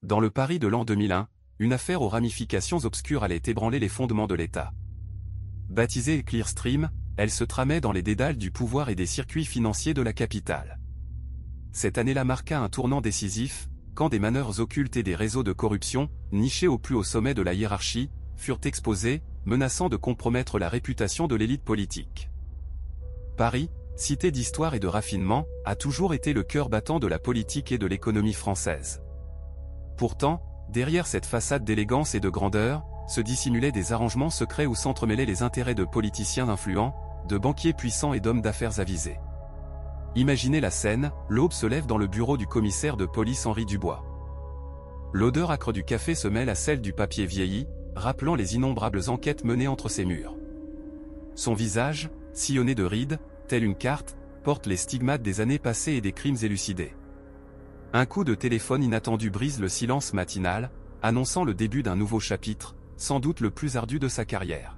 Dans le Paris de l'an 2001, une affaire aux ramifications obscures allait ébranler les fondements de l'État. Baptisée Clearstream, elle se tramait dans les dédales du pouvoir et des circuits financiers de la capitale. Cette année-là marqua un tournant décisif, quand des manœuvres occultes et des réseaux de corruption, nichés au plus haut sommet de la hiérarchie, furent exposés, menaçant de compromettre la réputation de l'élite politique. Paris, cité d'histoire et de raffinement, a toujours été le cœur battant de la politique et de l'économie française. Pourtant, derrière cette façade d'élégance et de grandeur, se dissimulaient des arrangements secrets où s'entremêlaient les intérêts de politiciens influents, de banquiers puissants et d'hommes d'affaires avisés. Imaginez la scène, l'aube se lève dans le bureau du commissaire de police Henri Dubois. L'odeur âcre du café se mêle à celle du papier vieilli, rappelant les innombrables enquêtes menées entre ses murs. Son visage, sillonné de rides, tel une carte, porte les stigmates des années passées et des crimes élucidés. Un coup de téléphone inattendu brise le silence matinal, annonçant le début d'un nouveau chapitre, sans doute le plus ardu de sa carrière.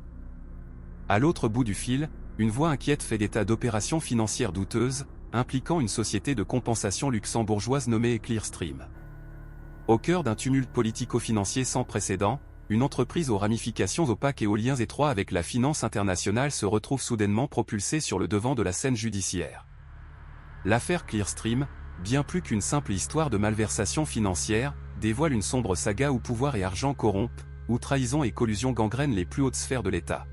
À l'autre bout du fil, une voix inquiète fait état d'opérations financières douteuses, impliquant une société de compensation luxembourgeoise nommée Clearstream. Au cœur d'un tumulte politico-financier sans précédent, une entreprise aux ramifications opaques et aux liens étroits avec la finance internationale se retrouve soudainement propulsée sur le devant de la scène judiciaire. L'affaire Clearstream, bien plus qu'une simple histoire de malversation financière, dévoile une sombre saga où pouvoir et argent corrompent, où trahison et collusion gangrènent les plus hautes sphères de l'État.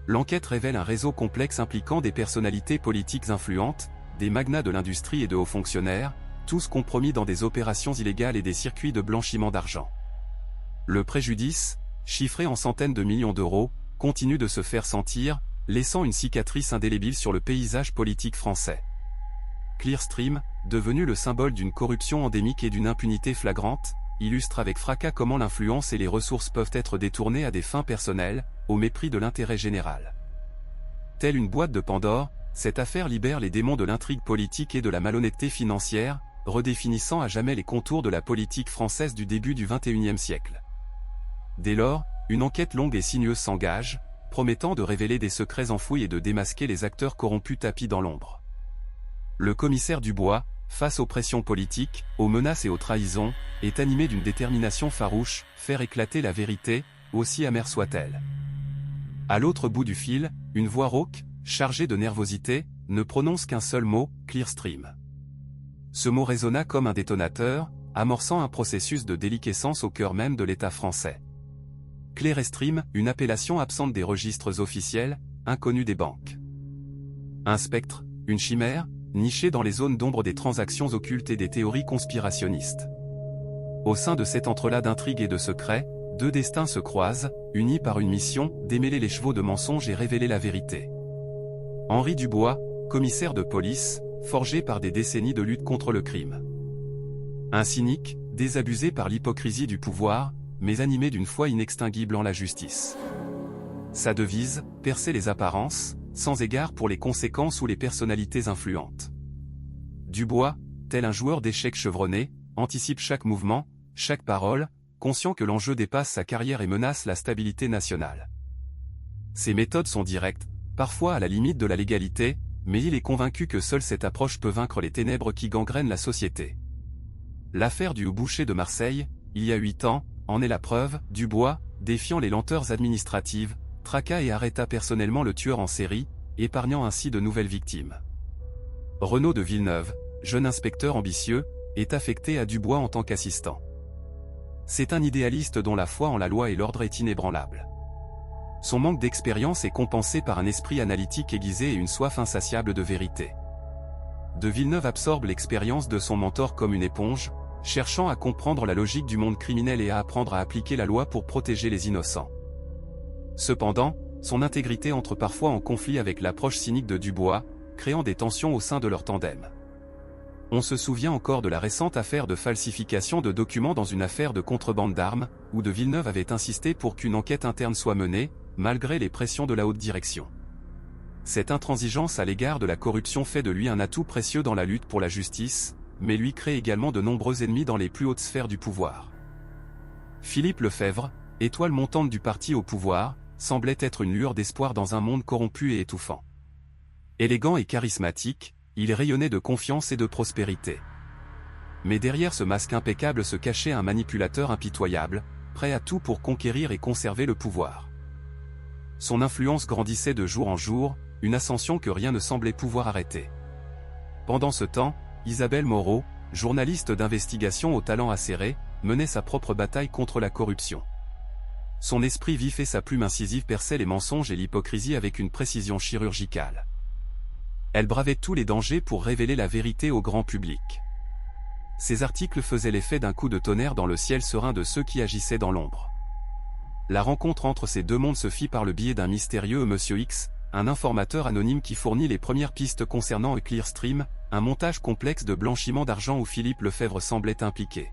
L'enquête révèle un réseau complexe impliquant des personnalités politiques influentes, des magnats de l'industrie et de hauts fonctionnaires, tous compromis dans des opérations illégales et des circuits de blanchiment d'argent. Le préjudice, chiffré en centaines de millions d'euros, continue de se faire sentir, laissant une cicatrice indélébile sur le paysage politique français. Clearstream, devenu le symbole d'une corruption endémique et d'une impunité flagrante, illustre avec fracas comment l'influence et les ressources peuvent être détournées à des fins personnelles, au mépris de l'intérêt général. Telle une boîte de Pandore, cette affaire libère les démons de l'intrigue politique et de la malhonnêteté financière, redéfinissant à jamais les contours de la politique française du début du XXIe siècle. Dès lors, une enquête longue et sinueuse s'engage, promettant de révéler des secrets enfouis et de démasquer les acteurs corrompus tapis dans l'ombre. Le commissaire Dubois, face aux pressions politiques, aux menaces et aux trahisons, est animé d'une détermination farouche, faire éclater la vérité, aussi amère soit-elle. À l'autre bout du fil, une voix rauque, chargée de nervosité, ne prononce qu'un seul mot, Clearstream. Ce mot résonna comme un détonateur, amorçant un processus de déliquescence au cœur même de l'État français. Clearstream, une appellation absente des registres officiels, inconnue des banques. Un spectre, une chimère, niché dans les zones d'ombre des transactions occultes et des théories conspirationnistes. Au sein de cet entrelac d'intrigues et de secrets, deux destins se croisent, unis par une mission, démêler les chevaux de mensonges et révéler la vérité. Henri Dubois, commissaire de police, forgé par des décennies de lutte contre le crime. Un cynique, désabusé par l'hypocrisie du pouvoir, mais animé d'une foi inextinguible en la justice. Sa devise, percer les apparences, sans égard pour les conséquences ou les personnalités influentes. Dubois, tel un joueur d'échecs chevronné, anticipe chaque mouvement, chaque parole, conscient que l'enjeu dépasse sa carrière et menace la stabilité nationale. Ses méthodes sont directes, parfois à la limite de la légalité, mais il est convaincu que seule cette approche peut vaincre les ténèbres qui gangrènent la société. L'affaire du boucher de Marseille, il y a 8 ans, en est la preuve. Dubois, défiant les lenteurs administratives, traqua et arrêta personnellement le tueur en série, épargnant ainsi de nouvelles victimes. Renaud de Villeneuve, jeune inspecteur ambitieux, est affecté à Dubois en tant qu'assistant. C'est un idéaliste dont la foi en la loi et l'ordre est inébranlable. Son manque d'expérience est compensé par un esprit analytique aiguisé et une soif insatiable de vérité. De Villeneuve absorbe l'expérience de son mentor comme une éponge, cherchant à comprendre la logique du monde criminel et à apprendre à appliquer la loi pour protéger les innocents. Cependant, son intégrité entre parfois en conflit avec l'approche cynique de Dubois, créant des tensions au sein de leur tandem. On se souvient encore de la récente affaire de falsification de documents dans une affaire de contrebande d'armes, où de Villeneuve avait insisté pour qu'une enquête interne soit menée, malgré les pressions de la haute direction. Cette intransigeance à l'égard de la corruption fait de lui un atout précieux dans la lutte pour la justice, mais lui crée également de nombreux ennemis dans les plus hautes sphères du pouvoir. Philippe Lefebvre, étoile montante du parti au pouvoir, semblait être une lueur d'espoir dans un monde corrompu et étouffant. Élégant et charismatique, il rayonnait de confiance et de prospérité. Mais derrière ce masque impeccable se cachait un manipulateur impitoyable, prêt à tout pour conquérir et conserver le pouvoir. Son influence grandissait de jour en jour, une ascension que rien ne semblait pouvoir arrêter. Pendant ce temps, Isabelle Moreau, journaliste d'investigation au talent acéré, menait sa propre bataille contre la corruption. Son esprit vif et sa plume incisive perçaient les mensonges et l'hypocrisie avec une précision chirurgicale. Elle bravait tous les dangers pour révéler la vérité au grand public. Ses articles faisaient l'effet d'un coup de tonnerre dans le ciel serein de ceux qui agissaient dans l'ombre. La rencontre entre ces deux mondes se fit par le biais d'un mystérieux Monsieur X, un informateur anonyme qui fournit les premières pistes concernant Clearstream, un montage complexe de blanchiment d'argent où Philippe Lefebvre semblait impliqué.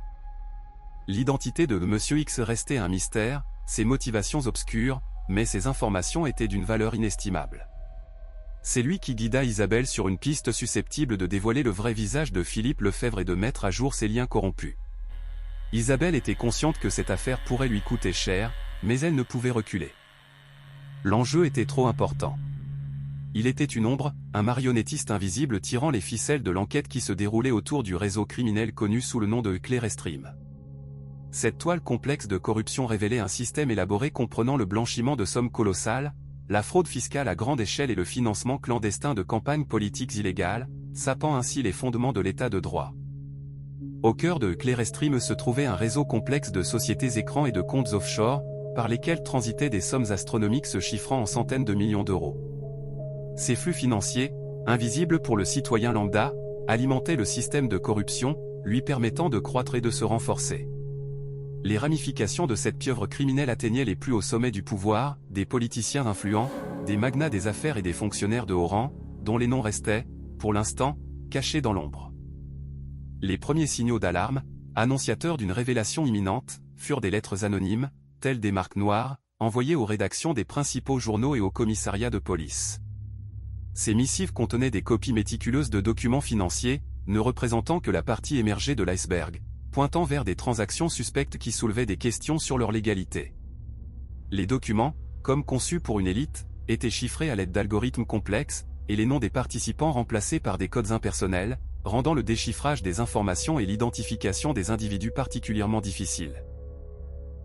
L'identité de Monsieur X restait un mystère, ses motivations obscures, mais ses informations étaient d'une valeur inestimable. C'est lui qui guida Isabelle sur une piste susceptible de dévoiler le vrai visage de Philippe Lefebvre et de mettre à jour ses liens corrompus. Isabelle était consciente que cette affaire pourrait lui coûter cher, mais elle ne pouvait reculer. L'enjeu était trop important. Il était une ombre, un marionnettiste invisible tirant les ficelles de l'enquête qui se déroulait autour du réseau criminel connu sous le nom de Clearstream. Cette toile complexe de corruption révélait un système élaboré comprenant le blanchiment de sommes colossales, la fraude fiscale à grande échelle et le financement clandestin de campagnes politiques illégales, sapant ainsi les fondements de l'état de droit. Au cœur de Clearstream se trouvait un réseau complexe de sociétés écrans et de comptes offshore, par lesquels transitaient des sommes astronomiques se chiffrant en centaines de millions d'euros. Ces flux financiers, invisibles pour le citoyen lambda, alimentaient le système de corruption, lui permettant de croître et de se renforcer. Les ramifications de cette pieuvre criminelle atteignaient les plus hauts sommets du pouvoir, des politiciens influents, des magnats des affaires et des fonctionnaires de haut rang, dont les noms restaient, pour l'instant, cachés dans l'ombre. Les premiers signaux d'alarme, annonciateurs d'une révélation imminente, furent des lettres anonymes, telles des marques noires, envoyées aux rédactions des principaux journaux et aux commissariats de police. Ces missives contenaient des copies méticuleuses de documents financiers, ne représentant que la partie émergée de l'iceberg, pointant vers des transactions suspectes qui soulevaient des questions sur leur légalité. Les documents, comme conçus pour une élite, étaient chiffrés à l'aide d'algorithmes complexes, et les noms des participants remplacés par des codes impersonnels, rendant le déchiffrage des informations et l'identification des individus particulièrement difficiles.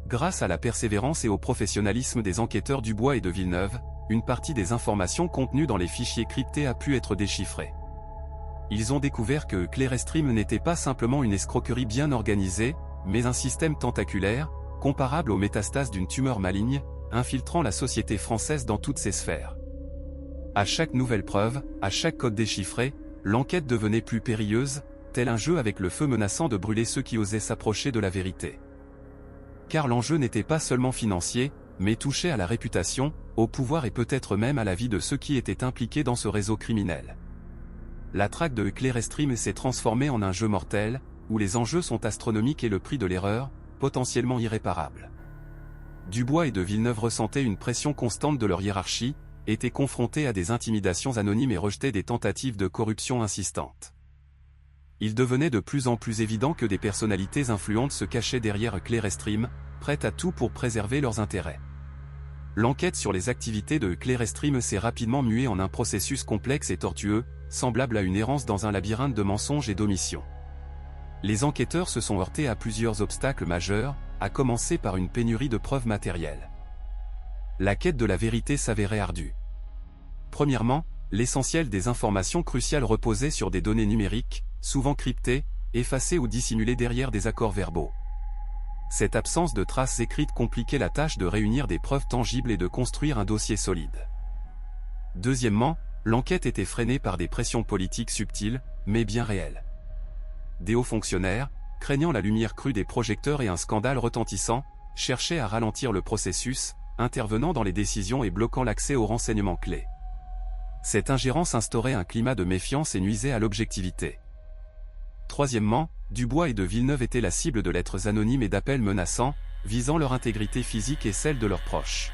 Grâce à la persévérance et au professionnalisme des enquêteurs Dubois et de Villeneuve, une partie des informations contenues dans les fichiers cryptés a pu être déchiffrée. Ils ont découvert que Clearstream n'était pas simplement une escroquerie bien organisée, mais un système tentaculaire, comparable aux métastases d'une tumeur maligne, infiltrant la société française dans toutes ses sphères. À chaque nouvelle preuve, à chaque code déchiffré, l'enquête devenait plus périlleuse, tel un jeu avec le feu menaçant de brûler ceux qui osaient s'approcher de la vérité. Car l'enjeu n'était pas seulement financier, mais touchait à la réputation, au pouvoir et peut-être même à la vie de ceux qui étaient impliqués dans ce réseau criminel. La traque de Clearstream s'est transformée en un jeu mortel, où les enjeux sont astronomiques et le prix de l'erreur, potentiellement irréparable. Dubois et de Villeneuve ressentaient une pression constante de leur hiérarchie, étaient confrontés à des intimidations anonymes et rejetaient des tentatives de corruption insistantes. Il devenait de plus en plus évident que des personnalités influentes se cachaient derrière Clearstream, prêtes à tout pour préserver leurs intérêts. L'enquête sur les activités de Clearstream s'est rapidement muée en un processus complexe et tortueux, semblable à une errance dans un labyrinthe de mensonges et d'omissions. Les enquêteurs se sont heurtés à plusieurs obstacles majeurs, à commencer par une pénurie de preuves matérielles. La quête de la vérité s'avérait ardue. Premièrement, l'essentiel des informations cruciales reposait sur des données numériques, souvent cryptées, effacées ou dissimulées derrière des accords verbaux. Cette absence de traces écrites compliquait la tâche de réunir des preuves tangibles et de construire un dossier solide. Deuxièmement, l'enquête était freinée par des pressions politiques subtiles, mais bien réelles. Des hauts fonctionnaires, craignant la lumière crue des projecteurs et un scandale retentissant, cherchaient à ralentir le processus, intervenant dans les décisions et bloquant l'accès aux renseignements clés. Cette ingérence instaurait un climat de méfiance et nuisait à l'objectivité. Troisièmement, Dubois et de Villeneuve étaient la cible de lettres anonymes et d'appels menaçants, visant leur intégrité physique et celle de leurs proches.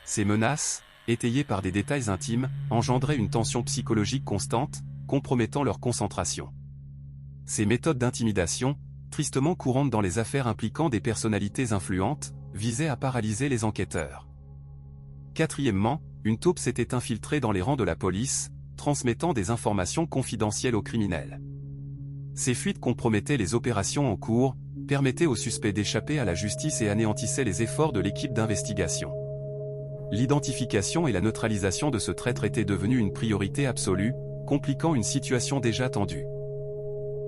Ces menaces, étayées par des détails intimes, engendraient une tension psychologique constante, compromettant leur concentration. Ces méthodes d'intimidation, tristement courantes dans les affaires impliquant des personnalités influentes, visaient à paralyser les enquêteurs. Quatrièmement, une taupe s'était infiltrée dans les rangs de la police, transmettant des informations confidentielles aux criminels. Ces fuites compromettaient les opérations en cours, permettaient aux suspects d'échapper à la justice et anéantissaient les efforts de l'équipe d'investigation. L'identification et la neutralisation de ce traître étaient devenues une priorité absolue, compliquant une situation déjà tendue.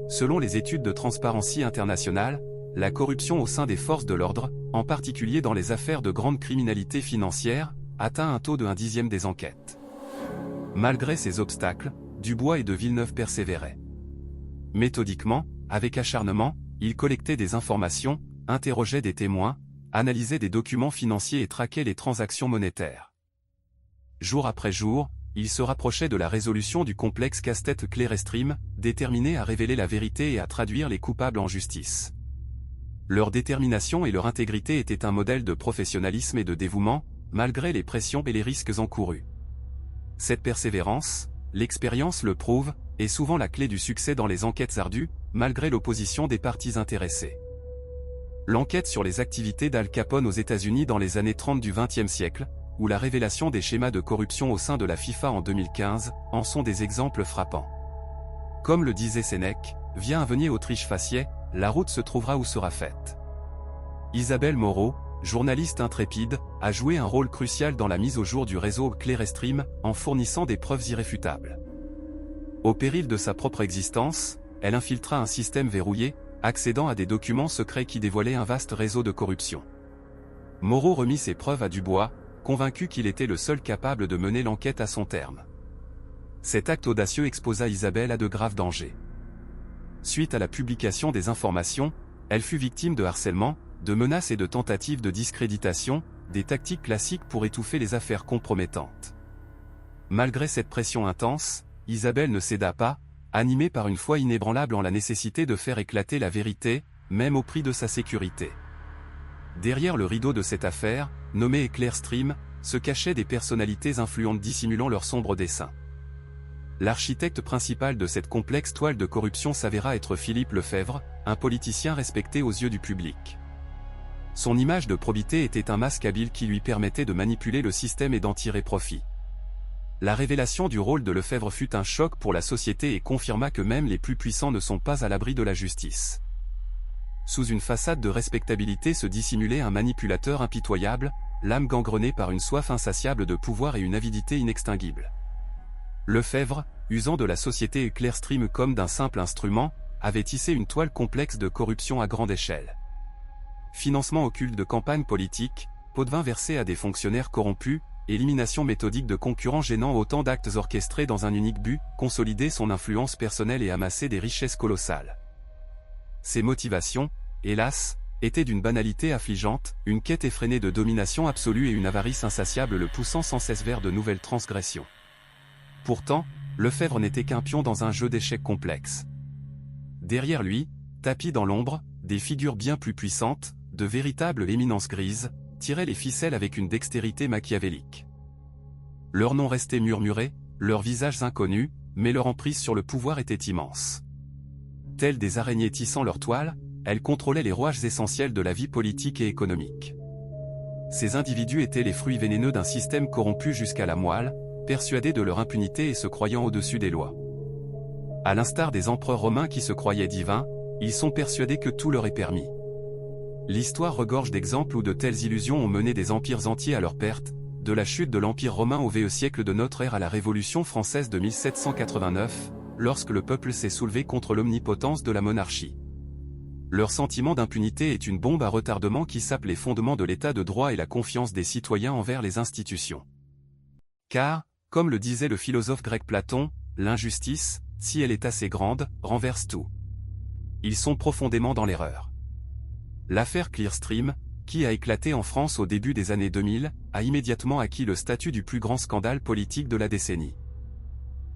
Selon les études de Transparency International, la corruption au sein des forces de l'ordre, en particulier dans les affaires de grande criminalité financière, atteint un taux de 1/10 des enquêtes. Malgré ces obstacles, Dubois et de Villeneuve persévéraient. Méthodiquement, avec acharnement, ils collectaient des informations, interrogeaient des témoins, analysaient des documents financiers et traquaient les transactions monétaires. Jour après jour, ils se rapprochaient de la résolution du complexe casse-tête Clearstream, déterminés à révéler la vérité et à traduire les coupables en justice. Leur détermination et leur intégrité étaient un modèle de professionnalisme et de dévouement, malgré les pressions et les risques encourus. Cette persévérance, l'expérience le prouve, est souvent la clé du succès dans les enquêtes ardues, malgré l'opposition des parties intéressées. L'enquête sur les activités d'Al Capone aux États-Unis dans les années 30 du XXe siècle, ou la révélation des schémas de corruption au sein de la FIFA en 2015, en sont des exemples frappants. Comme le disait Sénèque, « Viens un venier Autriche faciès, la route se trouvera où sera faite ». Isabelle Moreau, journaliste intrépide, a joué un rôle crucial dans la mise au jour du réseau Clearstream, en fournissant des preuves irréfutables. Au péril de sa propre existence, elle infiltra un système verrouillé, accédant à des documents secrets qui dévoilaient un vaste réseau de corruption. Moreau remit ses preuves à Dubois, convaincu qu'il était le seul capable de mener l'enquête à son terme. Cet acte audacieux exposa Isabelle à de graves dangers. Suite à la publication des informations, elle fut victime de harcèlement, de menaces et de tentatives de discréditation, des tactiques classiques pour étouffer les affaires compromettantes. Malgré cette pression intense, Isabelle ne céda pas, animée par une foi inébranlable en la nécessité de faire éclater la vérité, même au prix de sa sécurité. Derrière le rideau de cette affaire, nommée Clearstream, se cachaient des personnalités influentes dissimulant leurs sombres desseins. L'architecte principal de cette complexe toile de corruption s'avéra être Philippe Lefebvre, un politicien respecté aux yeux du public. Son image de probité était un masque habile qui lui permettait de manipuler le système et d'en tirer profit. La révélation du rôle de Lefebvre fut un choc pour la société et confirma que même les plus puissants ne sont pas à l'abri de la justice. Sous une façade de respectabilité se dissimulait un manipulateur impitoyable, l'âme gangrenée par une soif insatiable de pouvoir et une avidité inextinguible. Lefebvre, usant de la société Clearstream comme d'un simple instrument, avait tissé une toile complexe de corruption à grande échelle. Financement occulte de campagnes politiques, pots de vin versés à des fonctionnaires corrompus, élimination méthodique de concurrents gênant, autant d'actes orchestrés dans un unique but, consolider son influence personnelle et amasser des richesses colossales. Ses motivations, hélas, étaient d'une banalité affligeante, une quête effrénée de domination absolue et une avarice insatiable le poussant sans cesse vers de nouvelles transgressions. Pourtant, Lefebvre n'était qu'un pion dans un jeu d'échecs complexe. Derrière lui, tapis dans l'ombre, des figures bien plus puissantes, de véritables éminences grises, tiraient les ficelles avec une dextérité machiavélique. Leurs noms restaient murmurés, leurs visages inconnus, mais leur emprise sur le pouvoir était immense. Telles des araignées tissant leur toile, elles contrôlaient les rouages essentiels de la vie politique et économique. Ces individus étaient les fruits vénéneux d'un système corrompu jusqu'à la moelle, persuadés de leur impunité et se croyant au-dessus des lois. À l'instar des empereurs romains qui se croyaient divins, ils sont persuadés que tout leur est permis. L'histoire regorge d'exemples où de telles illusions ont mené des empires entiers à leur perte, de la chute de l'Empire romain au VIe siècle de notre ère à la Révolution française de 1789, lorsque le peuple s'est soulevé contre l'omnipotence de la monarchie. Leur sentiment d'impunité est une bombe à retardement qui sape les fondements de l'état de droit et la confiance des citoyens envers les institutions. Car, comme le disait le philosophe grec Platon, l'injustice, si elle est assez grande, renverse tout. Ils sont profondément dans l'erreur. L'affaire Clearstream, qui a éclaté en France au début des années 2000, a immédiatement acquis le statut du plus grand scandale politique de la décennie.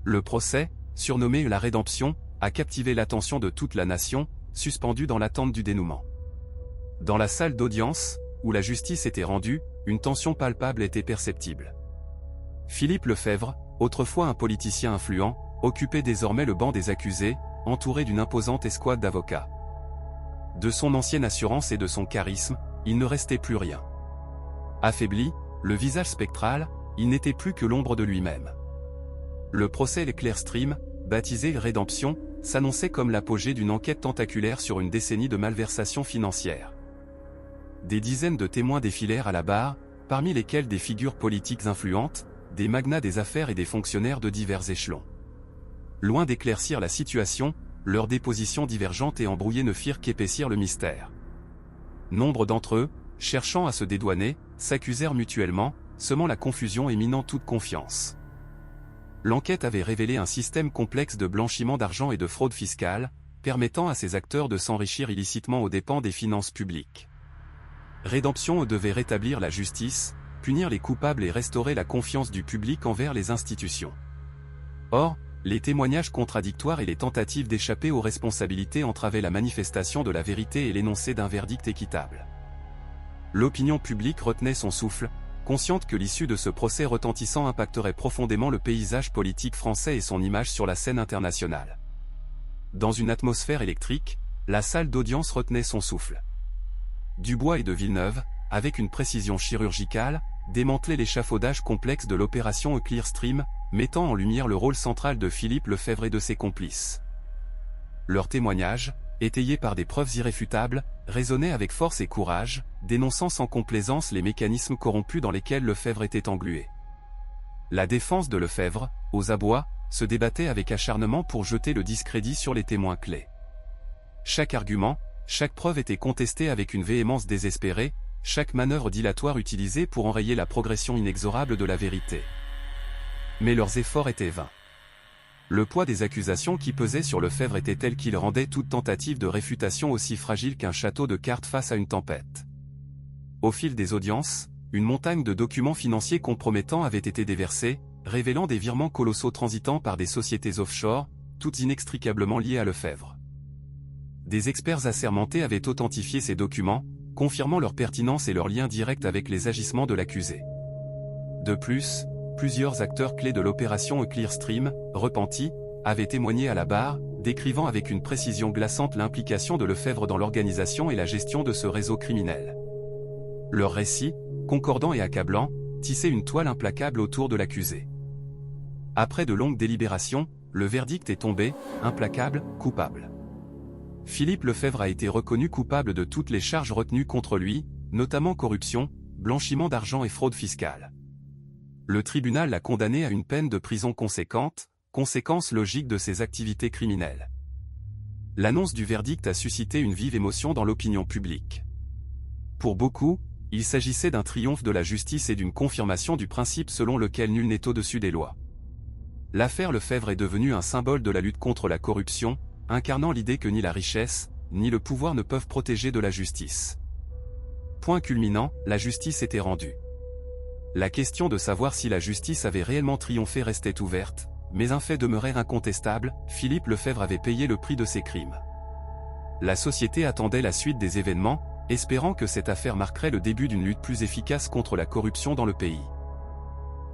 Le procès, surnommé la Rédemption, a captivé l'attention de toute la nation, suspendue dans l'attente du dénouement. Dans la salle d'audience, où la justice était rendue, une tension palpable était perceptible. Philippe Lefebvre, autrefois un politicien influent, occupait désormais le banc des accusés, entouré d'une imposante escouade d'avocats. De son ancienne assurance et de son charisme, il ne restait plus rien. Affaibli, le visage spectral, il n'était plus que l'ombre de lui-même. Le procès Clearstream, baptisé Rédemption, s'annonçait comme l'apogée d'une enquête tentaculaire sur une décennie de malversations financières. Des dizaines de témoins défilèrent à la barre, parmi lesquels des figures politiques influentes, des magnats des affaires et des fonctionnaires de divers échelons. Loin d'éclaircir la situation, leurs dépositions divergentes et embrouillées ne firent qu'épaissir le mystère. Nombre d'entre eux, cherchant à se dédouaner, s'accusèrent mutuellement, semant la confusion et minant toute confiance. L'enquête avait révélé un système complexe de blanchiment d'argent et de fraude fiscale, permettant à ces acteurs de s'enrichir illicitement aux dépens des finances publiques. Rédemption devait rétablir la justice, punir les coupables et restaurer la confiance du public envers les institutions. Or, les témoignages contradictoires et les tentatives d'échapper aux responsabilités entravaient la manifestation de la vérité et l'énoncé d'un verdict équitable. L'opinion publique retenait son souffle, consciente que l'issue de ce procès retentissant impacterait profondément le paysage politique français et son image sur la scène internationale. Dans une atmosphère électrique, la salle d'audience retenait son souffle. Dubois et de Villeneuve, avec une précision chirurgicale, démantelaient l'échafaudage complexe de l'opération Clearstream, mettant en lumière le rôle central de Philippe Lefebvre et de ses complices. Leurs témoignages, étayés par des preuves irréfutables, résonnaient avec force et courage, dénonçant sans complaisance les mécanismes corrompus dans lesquels Lefebvre était englué. La défense de Lefebvre, aux abois, se débattait avec acharnement pour jeter le discrédit sur les témoins clés. Chaque argument, chaque preuve était contestée avec une véhémence désespérée, chaque manœuvre dilatoire utilisée pour enrayer la progression inexorable de la vérité. Mais leurs efforts étaient vains. Le poids des accusations qui pesaient sur Lefebvre était tel qu'il rendait toute tentative de réfutation aussi fragile qu'un château de cartes face à une tempête. Au fil des audiences, une montagne de documents financiers compromettants avait été déversée, révélant des virements colossaux transitant par des sociétés offshore, toutes inextricablement liées à Lefebvre. Des experts assermentés avaient authentifié ces documents, confirmant leur pertinence et leur lien direct avec les agissements de l'accusé. De plus, plusieurs acteurs clés de l'opération Clearstream, repentis, avaient témoigné à la barre, décrivant avec une précision glaçante l'implication de Lefebvre dans l'organisation et la gestion de ce réseau criminel. Leurs récits, concordants et accablants, tissaient une toile implacable autour de l'accusé. Après de longues délibérations, le verdict est tombé, implacable, coupable. Philippe Lefebvre a été reconnu coupable de toutes les charges retenues contre lui, notamment corruption, blanchiment d'argent et fraude fiscale. Le tribunal l'a condamné à une peine de prison conséquente, conséquence logique de ses activités criminelles. L'annonce du verdict a suscité une vive émotion dans l'opinion publique. Pour beaucoup, il s'agissait d'un triomphe de la justice et d'une confirmation du principe selon lequel nul n'est au-dessus des lois. L'affaire Lefebvre est devenue un symbole de la lutte contre la corruption, incarnant l'idée que ni la richesse, ni le pouvoir ne peuvent protéger de la justice. Point culminant, la justice était rendue. La question de savoir si la justice avait réellement triomphé restait ouverte, mais un fait demeurait incontestable, Philippe Lefebvre avait payé le prix de ses crimes. La société attendait la suite des événements, espérant que cette affaire marquerait le début d'une lutte plus efficace contre la corruption dans le pays.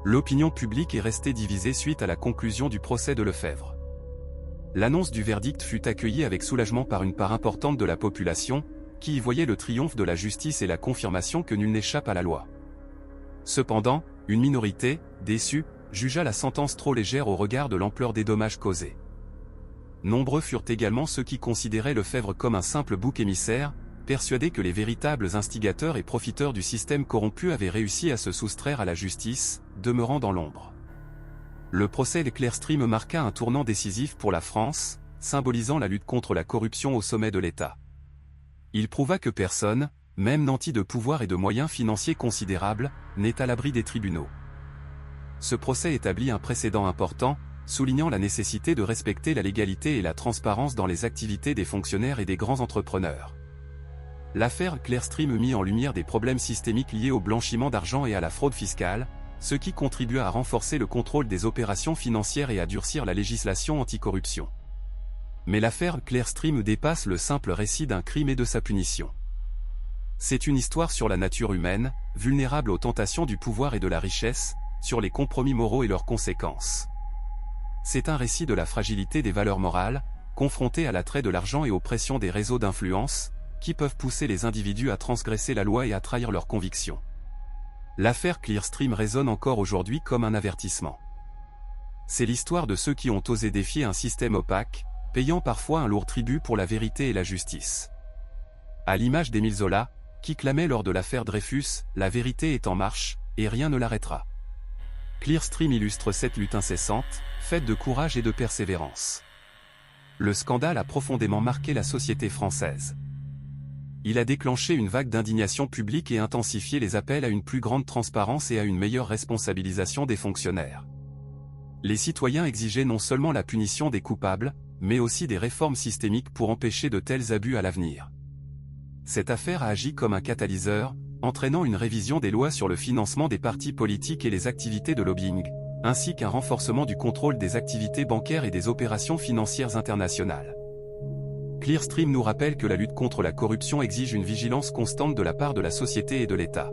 L'opinion publique est restée divisée suite à la conclusion du procès de Lefebvre. L'annonce du verdict fut accueillie avec soulagement par une part importante de la population, qui y voyait le triomphe de la justice et la confirmation que nul n'échappe à la loi. Cependant, une minorité, déçue, jugea la sentence trop légère au regard de l'ampleur des dommages causés. Nombreux furent également ceux qui considéraient Lefebvre comme un simple bouc émissaire, persuadés que les véritables instigateurs et profiteurs du système corrompu avaient réussi à se soustraire à la justice, demeurant dans l'ombre. Le procès de Clearstream marqua un tournant décisif pour la France, symbolisant la lutte contre la corruption au sommet de l'État. Il prouva que personne, même nanti de pouvoir et de moyens financiers considérables, n'est à l'abri des tribunaux. Ce procès établit un précédent important, soulignant la nécessité de respecter la légalité et la transparence dans les activités des fonctionnaires et des grands entrepreneurs. L'affaire Clearstream mit en lumière des problèmes systémiques liés au blanchiment d'argent et à la fraude fiscale, ce qui contribua à renforcer le contrôle des opérations financières et à durcir la législation anticorruption. Mais l'affaire Clearstream dépasse le simple récit d'un crime et de sa punition. C'est une histoire sur la nature humaine, vulnérable aux tentations du pouvoir et de la richesse, sur les compromis moraux et leurs conséquences. C'est un récit de la fragilité des valeurs morales, confrontées à l'attrait de l'argent et aux pressions des réseaux d'influence, qui peuvent pousser les individus à transgresser la loi et à trahir leurs convictions. L'affaire Clearstream résonne encore aujourd'hui comme un avertissement. C'est l'histoire de ceux qui ont osé défier un système opaque, payant parfois un lourd tribut pour la vérité et la justice. À l'image d'Émile Zola, qui clamait lors de l'affaire Dreyfus, la vérité est en marche, et rien ne l'arrêtera. Clearstream illustre cette lutte incessante, faite de courage et de persévérance. Le scandale a profondément marqué la société française. Il a déclenché une vague d'indignation publique et intensifié les appels à une plus grande transparence et à une meilleure responsabilisation des fonctionnaires. Les citoyens exigeaient non seulement la punition des coupables, mais aussi des réformes systémiques pour empêcher de tels abus à l'avenir. Cette affaire a agi comme un catalyseur, entraînant une révision des lois sur le financement des partis politiques et les activités de lobbying, ainsi qu'un renforcement du contrôle des activités bancaires et des opérations financières internationales. Clearstream nous rappelle que la lutte contre la corruption exige une vigilance constante de la part de la société et de l'État.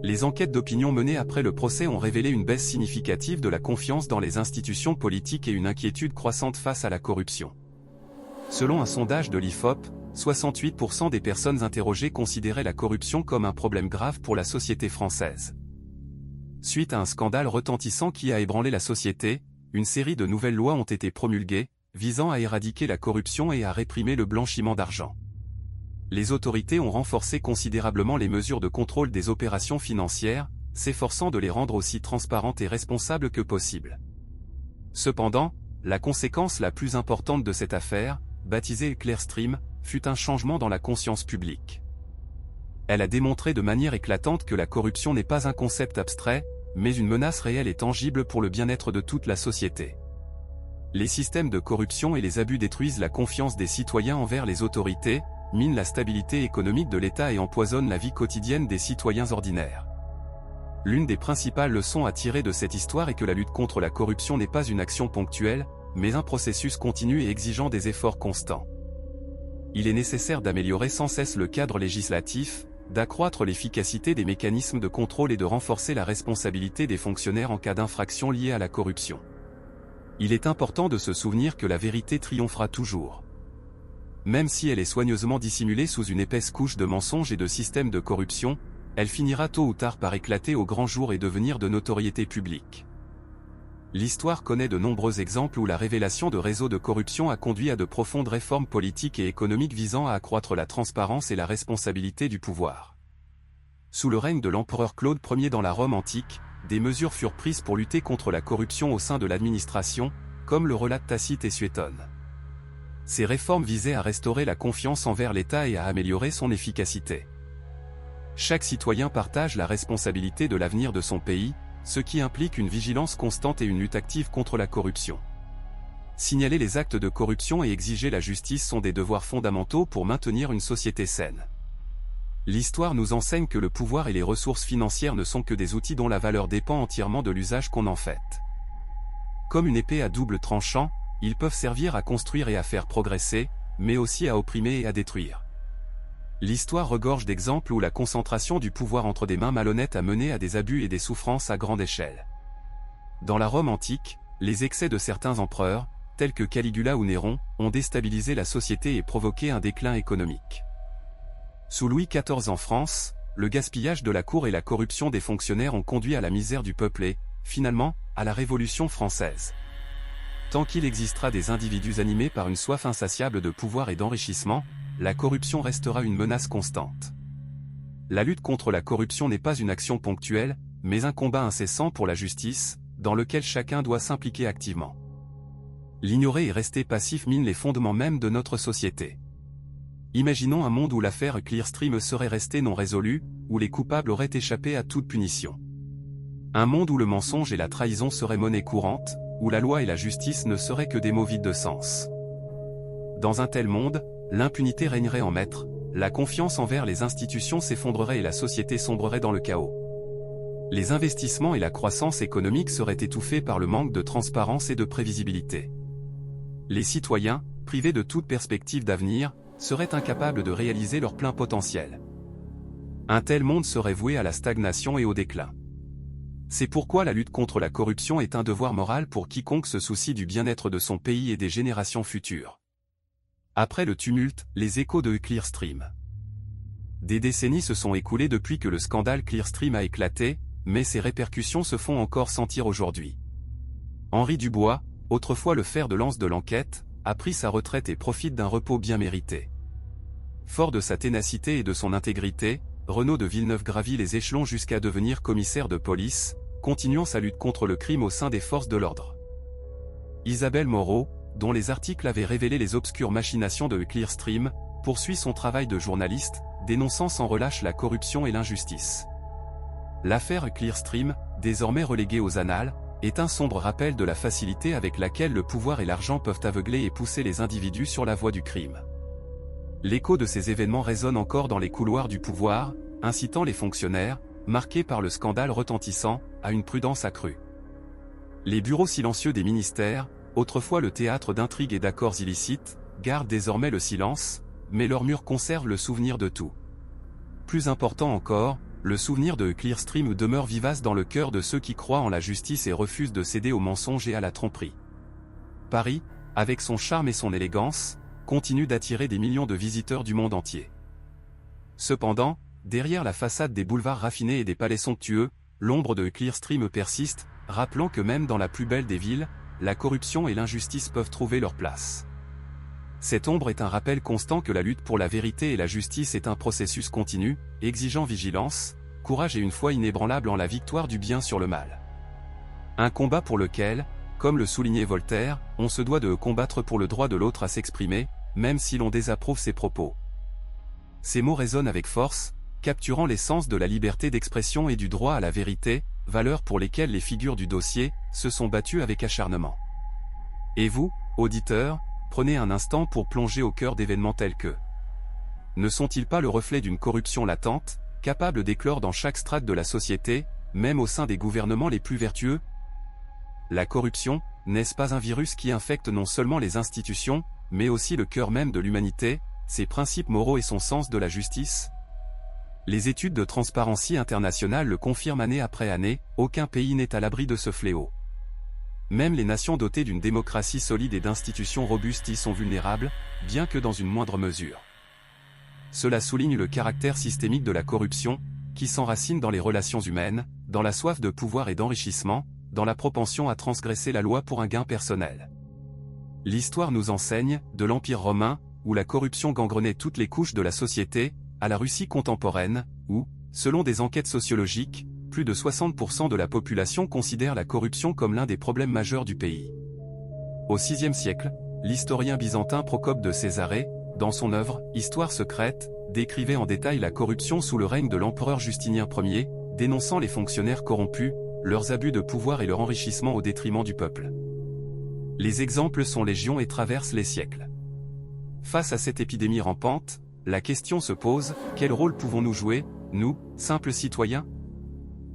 Les enquêtes d'opinion menées après le procès ont révélé une baisse significative de la confiance dans les institutions politiques et une inquiétude croissante face à la corruption. Selon un sondage de l'IFOP, 68% des personnes interrogées considéraient la corruption comme un problème grave pour la société française. Suite à un scandale retentissant qui a ébranlé la société, une série de nouvelles lois ont été promulguées, visant à éradiquer la corruption et à réprimer le blanchiment d'argent. Les autorités ont renforcé considérablement les mesures de contrôle des opérations financières, s'efforçant de les rendre aussi transparentes et responsables que possible. Cependant, la conséquence la plus importante de cette affaire, baptisée Clearstream, fut un changement dans la conscience publique. Elle a démontré de manière éclatante que la corruption n'est pas un concept abstrait, mais une menace réelle et tangible pour le bien-être de toute la société. Les systèmes de corruption et les abus détruisent la confiance des citoyens envers les autorités, minent la stabilité économique de l'État et empoisonnent la vie quotidienne des citoyens ordinaires. L'une des principales leçons à tirer de cette histoire est que la lutte contre la corruption n'est pas une action ponctuelle, mais un processus continu et exigeant des efforts constants. Il est nécessaire d'améliorer sans cesse le cadre législatif, d'accroître l'efficacité des mécanismes de contrôle et de renforcer la responsabilité des fonctionnaires en cas d'infraction liée à la corruption. Il est important de se souvenir que la vérité triomphera toujours. Même si elle est soigneusement dissimulée sous une épaisse couche de mensonges et de systèmes de corruption, elle finira tôt ou tard par éclater au grand jour et devenir de notoriété publique. L'histoire connaît de nombreux exemples où la révélation de réseaux de corruption a conduit à de profondes réformes politiques et économiques visant à accroître la transparence et la responsabilité du pouvoir. Sous le règne de l'empereur Claude Ier dans la Rome antique, des mesures furent prises pour lutter contre la corruption au sein de l'administration, comme le relatent Tacite et Suétone. Ces réformes visaient à restaurer la confiance envers l'État et à améliorer son efficacité. Chaque citoyen partage la responsabilité de l'avenir de son pays, ce qui implique une vigilance constante et une lutte active contre la corruption. Signaler les actes de corruption et exiger la justice sont des devoirs fondamentaux pour maintenir une société saine. L'histoire nous enseigne que le pouvoir et les ressources financières ne sont que des outils dont la valeur dépend entièrement de l'usage qu'on en fait. Comme une épée à double tranchant, ils peuvent servir à construire et à faire progresser, mais aussi à opprimer et à détruire. L'histoire regorge d'exemples où la concentration du pouvoir entre des mains malhonnêtes a mené à des abus et des souffrances à grande échelle. Dans la Rome antique, les excès de certains empereurs, tels que Caligula ou Néron, ont déstabilisé la société et provoqué un déclin économique. Sous Louis XIV en France, le gaspillage de la cour et la corruption des fonctionnaires ont conduit à la misère du peuple et, finalement, à la Révolution française. Tant qu'il existera des individus animés par une soif insatiable de pouvoir et d'enrichissement, la corruption restera une menace constante. La lutte contre la corruption n'est pas une action ponctuelle, mais un combat incessant pour la justice, dans lequel chacun doit s'impliquer activement. L'ignorer et rester passif mine les fondements même de notre société. Imaginons un monde où l'affaire Clearstream serait restée non résolue, où les coupables auraient échappé à toute punition. Un monde où le mensonge et la trahison seraient monnaie courante, où la loi et la justice ne seraient que des mots vides de sens. Dans un tel monde, l'impunité régnerait en maître, la confiance envers les institutions s'effondrerait et la société sombrerait dans le chaos. Les investissements et la croissance économique seraient étouffés par le manque de transparence et de prévisibilité. Les citoyens, privés de toute perspective d'avenir, seraient incapables de réaliser leur plein potentiel. Un tel monde serait voué à la stagnation et au déclin. C'est pourquoi la lutte contre la corruption est un devoir moral pour quiconque se soucie du bien-être de son pays et des générations futures. Après le tumulte, les échos de Clearstream. Des décennies se sont écoulées depuis que le scandale Clearstream a éclaté, mais ses répercussions se font encore sentir aujourd'hui. Henri Dubois, autrefois le fer de lance de l'enquête, a pris sa retraite et profite d'un repos bien mérité. Fort de sa ténacité et de son intégrité, Renaud de Villeneuve gravit les échelons jusqu'à devenir commissaire de police, continuant sa lutte contre le crime au sein des forces de l'ordre. Isabelle Moreau, dont les articles avaient révélé les obscures machinations de Clearstream, poursuit son travail de journaliste, dénonçant sans relâche la corruption et l'injustice. L'affaire Clearstream, désormais reléguée aux annales, est un sombre rappel de la facilité avec laquelle le pouvoir et l'argent peuvent aveugler et pousser les individus sur la voie du crime. L'écho de ces événements résonne encore dans les couloirs du pouvoir, incitant les fonctionnaires, marqués par le scandale retentissant, à une prudence accrue. Les bureaux silencieux des ministères, autrefois le théâtre d'intrigues et d'accords illicites, gardent désormais le silence, mais leurs murs conservent le souvenir de tout. Plus important encore, le souvenir de Clearstream demeure vivace dans le cœur de ceux qui croient en la justice et refusent de céder aux mensonges et à la tromperie. Paris, avec son charme et son élégance, continue d'attirer des millions de visiteurs du monde entier. Cependant, derrière la façade des boulevards raffinés et des palais somptueux, l'ombre de Clearstream persiste, rappelant que même dans la plus belle des villes, la corruption et l'injustice peuvent trouver leur place. Cette ombre est un rappel constant que la lutte pour la vérité et la justice est un processus continu, exigeant vigilance, courage et une foi inébranlable en la victoire du bien sur le mal. Un combat pour lequel, comme le soulignait Voltaire, on se doit de combattre pour le droit de l'autre à s'exprimer, même si l'on désapprouve ses propos. Ces mots résonnent avec force, capturant l'essence de la liberté d'expression et du droit à la vérité, valeurs pour lesquelles les figures du dossier se sont battues avec acharnement. Et vous, auditeurs, prenez un instant pour plonger au cœur d'événements tels que ne sont-ils pas le reflet d'une corruption latente, capable d'éclore dans chaque strate de la société, même au sein des gouvernements les plus vertueux? La corruption, n'est-ce pas un virus qui infecte non seulement les institutions, mais aussi le cœur même de l'humanité, ses principes moraux et son sens de la justice? Les études de Transparency International le confirment année après année, aucun pays n'est à l'abri de ce fléau. Même les nations dotées d'une démocratie solide et d'institutions robustes y sont vulnérables, bien que dans une moindre mesure. Cela souligne le caractère systémique de la corruption, qui s'enracine dans les relations humaines, dans la soif de pouvoir et d'enrichissement, dans la propension à transgresser la loi pour un gain personnel. L'histoire nous enseigne, de l'Empire romain, où la corruption gangrenait toutes les couches de la société, à la Russie contemporaine, où, selon des enquêtes sociologiques, plus de 60% de la population considère la corruption comme l'un des problèmes majeurs du pays. Au VIe siècle, l'historien byzantin Procope de Césarée, dans son œuvre « Histoire secrète », décrivait en détail la corruption sous le règne de l'empereur Justinien Ier, dénonçant les fonctionnaires corrompus, leurs abus de pouvoir et leur enrichissement au détriment du peuple. Les exemples sont légion et traversent les siècles. Face à cette épidémie rampante, la question se pose, quel rôle pouvons-nous jouer, nous, simples citoyens?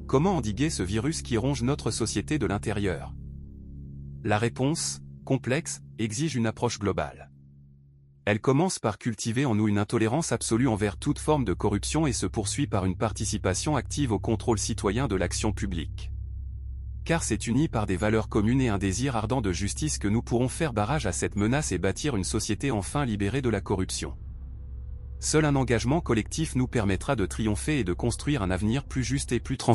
Comment endiguer ce virus qui ronge notre société de l'intérieur? La réponse, complexe, exige une approche globale. Elle commence par cultiver en nous une intolérance absolue envers toute forme de corruption et se poursuit par une participation active au contrôle citoyen de l'action publique. Car c'est uni par des valeurs communes et un désir ardent de justice que nous pourrons faire barrage à cette menace et bâtir une société enfin libérée de la corruption. Seul un engagement collectif nous permettra de triompher et de construire un avenir plus juste et plus transparent.